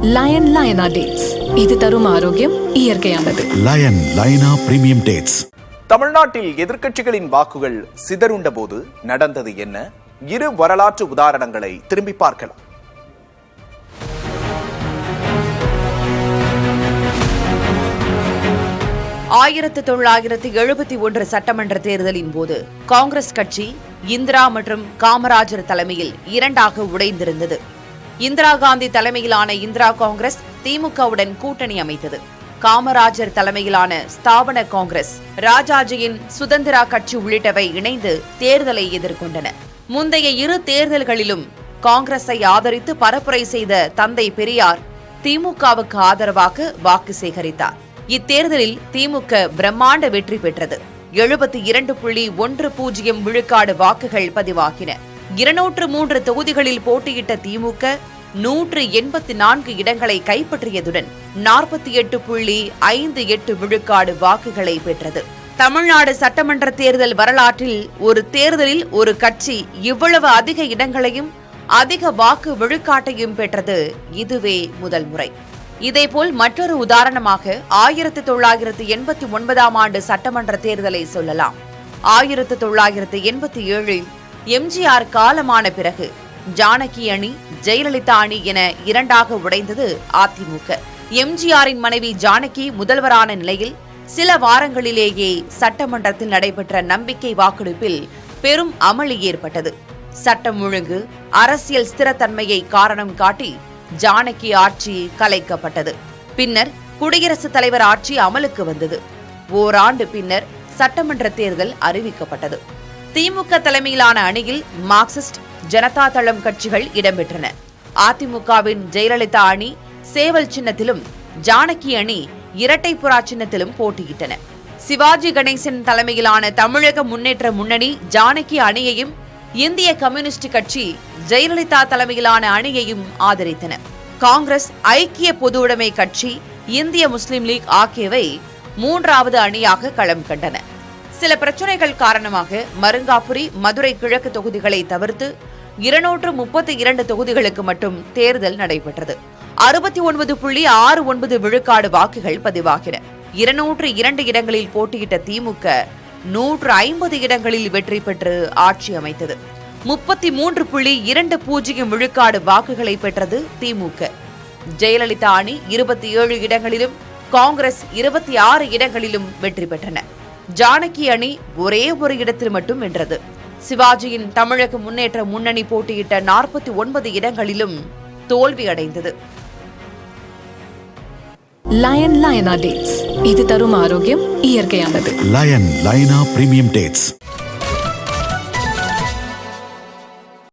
Line லயனா dates, இது தரும் ஆரோக்கியம் இயற்கையானது. லயன் லயனா பிரீமியம் டேட்ஸ். தமிழ்நாட்டில் எதிர்க்கட்சிகளின் வாக்குகள் சிதறுண்ட போது நடந்தது என்ன? இரு வரலாற்று உதாரணங்களை திரும்பி பார்க்கலாம். ஆயிரத்து 1971 சட்டமன்ற தேர்தலின் போது காங்கிரஸ் கட்சி இந்திரா மற்றும் காமராஜர் தலைமையில் இரண்டாக உடைந்திருந்தது. இந்திரா காந்தி தலைமையிலான இந்திரா காங்கிரஸ் திமுகவுடன் கூட்டணி அமைத்தது. காமராஜர் தலைமையிலான ஸ்தாபன காங்கிரஸ், ராஜாஜியின் சுதந்திரா கட்சி உள்ளிட்டவை இணைந்து தேர்தலை எதிர்கொண்டன. முந்தைய இரு தேர்தல்களிலும் காங்கிரஸை ஆதரித்து பரப்புரை செய்த தந்தை பெரியார் திமுகவுக்கு ஆதரவாக வாக்கு சேகரித்தார். இத்தேர்தலில் திமுக பிரம்மாண்ட வெற்றி பெற்றது. 72.10 விழுக்காடு வாக்குகள் பதிவாகின. 203 தொகுதிகளில் போட்டியிட்ட திமுக 184 இடங்களை கைப்பற்றியதுடன் 48.58 விழுக்காடு வாக்குகளை பெற்றது. தமிழ்நாடு சட்டமன்ற தேர்தல் வரலாற்றில் ஒரு தேர்தலில் ஒரு கட்சி இவ்வளவு அதிக இடங்களையும் அதிக வாக்கு விழுக்காட்டையும் பெற்றது இதுவே முதல் முறை. இதேபோல் மற்றொரு உதாரணமாக 1989 ஆண்டு சட்டமன்ற தேர்தலை சொல்லலாம். 1987 எம்ஜிஆர் காலமான பிறகு ஜானகி அணி, ஜெயலலிதா அணி என இரண்டாக உடைந்தது அதிமுக. எம்ஜிஆரின் மனைவி ஜானகி முதல்வரான நிலையில் சில வாரங்களிலேயே சட்டமன்றத்தில் நடைபெற்ற நம்பிக்கை வாக்கெடுப்பில் பெரும் அமளி ஏற்பட்டது. சட்டம் ஒழுங்கு, அரசியல் ஸ்திரத்தன்மையை காரணம் காட்டி ஜானகி ஆட்சி கலைக்கப்பட்டது. பின்னர் குடியரசுத் தலைவர் ஆட்சி அமலுக்கு வந்தது. ஓராண்டு பின்னர் சட்டமன்ற தேர்தல் அறிவிக்கப்பட்டது. திமுக தலைமையிலான அணியில் மார்க்சிஸ்ட், ஜனதா தளம் கட்சிகள் இடம்பெற்றன. அதிமுகவின் ஜெயலலிதா அணி சேவல் சின்னத்திலும், ஜானகி அணி இரட்டைப்புறா சின்னத்திலும் போட்டியிட்டன. சிவாஜி கணேசன் தலைமையிலான தமிழக முன்னேற்ற முன்னணி ஜானகி அணியையும், இந்திய கம்யூனிஸ்ட் கட்சி ஜெயலலிதா தலைமையிலான அணியையும் ஆதரித்தன. காங்கிரஸ், ஐக்கிய பொதுவுடைமை கட்சி, இந்திய முஸ்லிம் லீக் ஆகியவை மூன்றாவது அணியாக களம் கண்டன. சில பிரச்சினைகள் காரணமாக மருங்காபுரி, மதுரை கிழக்கு தொகுதிகளை தவிர்த்து 232 தொகுதிகளுக்கு மட்டும் தேர்தல் நடைபெற்றது. 69.69 விழுக்காடு வாக்குகள் பதிவாகின. 202 இடங்களில் போட்டியிட்ட திமுக 150 இடங்களில் வெற்றி பெற்று ஆட்சி அமைத்தது. 33.20 விழுக்காடு வாக்குகளை பெற்றது திமுக. ஜெயலலிதா அணி 27 இடங்களிலும், காங்கிரஸ் 26 இடங்களிலும் வெற்றி பெற்றன. ஜானகி அணி ஒரே ஒரு இடத்தில் மட்டும் வென்றது. சிவாஜியின் தமிழக முன்னேற்ற முன்னணி போட்டியிட்ட 49 இடங்களிலும் தோல்வி அடைந்தது. லயன் லயனா டேட்ஸ், இது தரும் ஆரோக்கியம் இயற்கையானது. லயன் லயனா பிரீமியம் டேட்ஸ்.